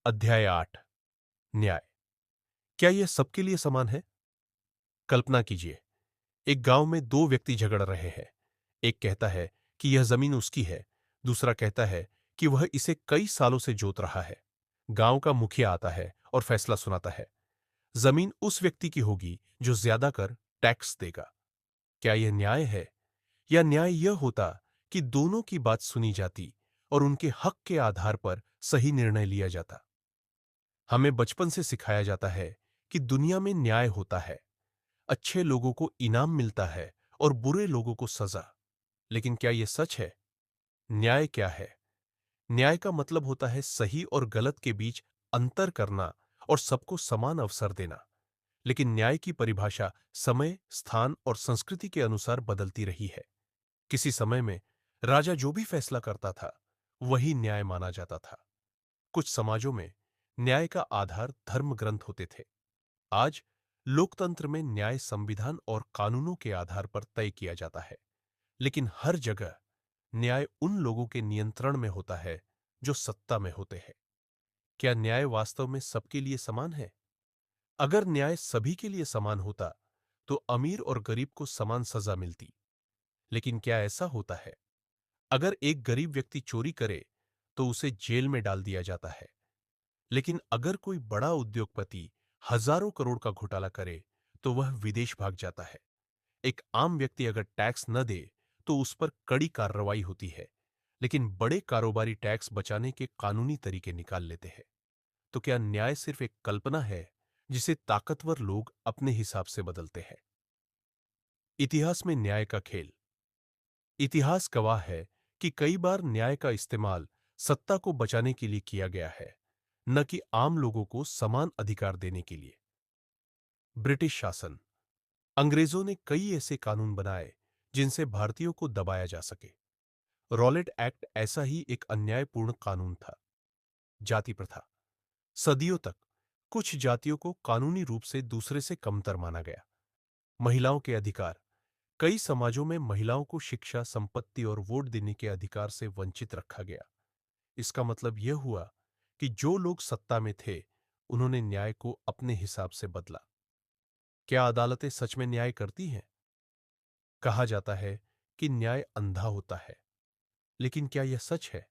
अध्याय 8। न्याय। क्या यह सबके लिए समान है? कल्पना कीजिए, एक गांव में दो व्यक्ति झगड़ रहे हैं। एक कहता है कि यह जमीन उसकी है, दूसरा कहता है कि वह इसे कई सालों से जोत रहा है। गांव का मुखिया आता है और फैसला सुनाता है, जमीन उस व्यक्ति की होगी जो ज्यादा कर टैक्स देगा। क्या यह न्याय है? या न्याय यह होता कि दोनों की बात सुनी जाती और उनके हक के आधार पर सही निर्णय लिया जाता। हमें बचपन से सिखाया जाता है कि दुनिया में न्याय होता है, अच्छे लोगों को इनाम मिलता है और बुरे लोगों को सजा। लेकिन क्या यह सच है? न्याय क्या है? न्याय का मतलब होता है सही और गलत के बीच अंतर करना और सबको समान अवसर देना। लेकिन न्याय की परिभाषा समय, स्थान और संस्कृति के अनुसार बदलती रही है। किसी समय में राजा जो भी फैसला करता था, वही न्याय माना जाता था। कुछ समाजों में न्याय का आधार धर्म ग्रंथ होते थे। आज लोकतंत्र में न्याय संविधान और कानूनों के आधार पर तय किया जाता है। लेकिन हर जगह न्याय उन लोगों के नियंत्रण में होता है जो सत्ता में होते हैं। क्या न्याय वास्तव में सबके लिए समान है? अगर न्याय सभी के लिए समान होता, तो अमीर और गरीब को समान सजा मिलती। लेकिन क्या ऐसा होता है? अगर एक गरीब व्यक्ति चोरी करे, तो उसे जेल में डाल दिया जाता है। लेकिन अगर कोई बड़ा उद्योगपति हजारों करोड़ का घोटाला करे, तो वह विदेश भाग जाता है। एक आम व्यक्ति अगर टैक्स न दे, तो उस पर कड़ी कार्रवाई होती है। लेकिन बड़े कारोबारी टैक्स बचाने के कानूनी तरीके निकाल लेते हैं। तो क्या न्याय सिर्फ एक कल्पना है जिसे ताकतवर लोग अपने हिसाब से बदलते हैं? इतिहास में न्याय का खेल। इतिहास गवाह है कि कई बार न्याय का इस्तेमाल सत्ता को बचाने के लिए किया गया है, न कि आम लोगों को समान अधिकार देने के लिए। ब्रिटिश शासन। अंग्रेजों ने कई ऐसे कानून बनाए जिनसे भारतीयों को दबाया जा सके। रॉलेट एक्ट ऐसा ही एक अन्यायपूर्ण कानून था। जाति प्रथा। सदियों तक कुछ जातियों को कानूनी रूप से दूसरे से कमतर माना गया। महिलाओं के अधिकार। कई समाजों में महिलाओं को शिक्षा, संपत्ति और वोट देने के अधिकार से वंचित रखा गया। इसका मतलब यह हुआ कि जो लोग सत्ता में थे, उन्होंने न्याय को अपने हिसाब से बदला। क्या अदालतें सच में न्याय करती हैं? कहा जाता है कि न्याय अंधा होता है। लेकिन क्या यह सच है?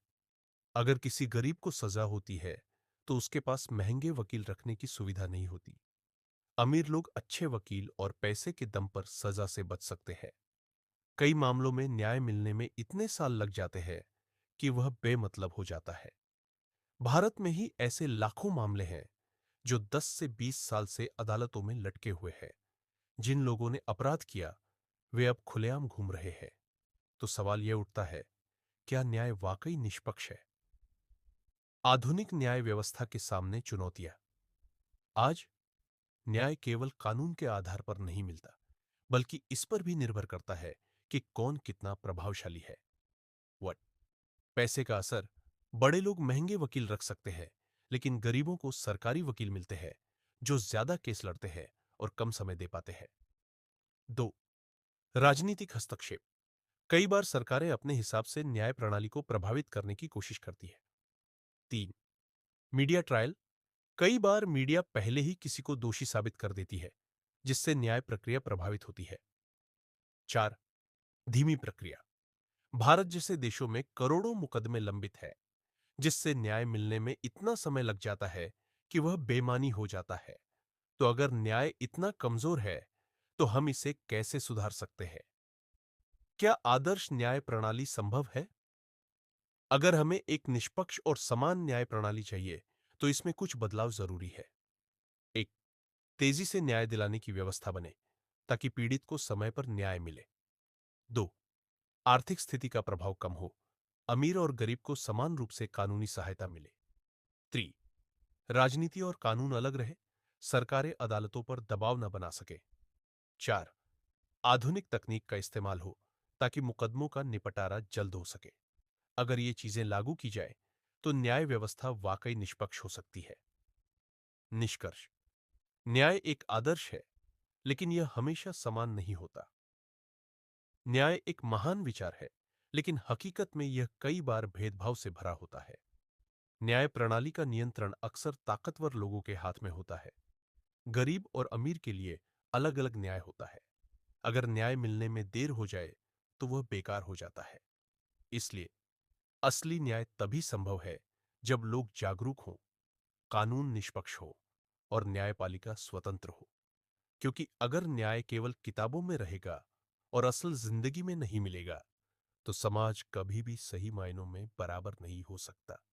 अगर किसी गरीब को सजा होती है, तो उसके पास महंगे वकील रखने की सुविधा नहीं होती। अमीर लोग अच्छे वकील और पैसे के दम पर सजा से बच सकते हैं। कई मामलों में न्याय मिलने में इतने साल लग जाते हैं कि वह बेमतलब हो जाता है। भारत में ही ऐसे लाखों मामले हैं जो 10 से 20 साल से अदालतों में लटके हुए हैं। जिन लोगों ने अपराध किया, वे अब खुलेआम घूम रहे हैं। तो सवाल यह उठता है, क्या न्याय वाकई निष्पक्ष है? आधुनिक न्याय व्यवस्था के सामने चुनौतियां। आज न्याय केवल कानून के आधार पर नहीं मिलता, बल्कि इस पर भी निर्भर करता है कि कौन कितना प्रभावशाली है। वट पैसे का असर। बड़े लोग महंगे वकील रख सकते हैं, लेकिन गरीबों को सरकारी वकील मिलते हैं जो ज्यादा केस लड़ते हैं और कम समय दे पाते हैं। दो, राजनीतिक हस्तक्षेप। कई बार सरकारें अपने हिसाब से न्याय प्रणाली को प्रभावित करने की कोशिश करती है। तीन, मीडिया ट्रायल। कई बार मीडिया पहले ही किसी को दोषी साबित कर देती है, जिससे न्याय प्रक्रिया प्रभावित होती है। चार, धीमी प्रक्रिया। भारत जैसे देशों में करोड़ों मुकदमे लंबित है, जिससे न्याय मिलने में इतना समय लग जाता है कि वह बेमानी हो जाता है। तो अगर न्याय इतना कमजोर है, तो हम इसे कैसे सुधार सकते हैं? क्या आदर्श न्याय प्रणाली संभव है? अगर हमें एक निष्पक्ष और समान न्याय प्रणाली चाहिए, तो इसमें कुछ बदलाव जरूरी है। एक, तेजी से न्याय दिलाने की व्यवस्था बने, ताकि पीड़ित को समय पर न्याय मिले। दो, आर्थिक स्थिति का प्रभाव कम हो, अमीर और गरीब को समान रूप से कानूनी सहायता मिले। थ्री, राजनीति और कानून अलग रहे, सरकारें अदालतों पर दबाव न बना सके। चार, आधुनिक तकनीक का इस्तेमाल हो, ताकि मुकदमों का निपटारा जल्द हो सके। अगर ये चीजें लागू की जाए, तो न्याय व्यवस्था वाकई निष्पक्ष हो सकती है। निष्कर्ष। न्याय एक आदर्श है, लेकिन यह हमेशा समान नहीं होता। न्याय एक महान विचार है, लेकिन हकीकत में यह कई बार भेदभाव से भरा होता है। न्याय प्रणाली का नियंत्रण अक्सर ताकतवर लोगों के हाथ में होता है। गरीब और अमीर के लिए अलग अलग न्याय होता है। अगर न्याय मिलने में देर हो जाए तो वह बेकार हो जाता है। इसलिए असली न्याय तभी संभव है जब लोग जागरूक हों, कानून निष्पक्ष हो और न्यायपालिका स्वतंत्र हो। क्योंकि अगर न्याय केवल किताबों में रहेगा और असल जिंदगी में नहीं मिलेगा तो समाज कभी भी सही मायनों में बराबर नहीं हो सकता।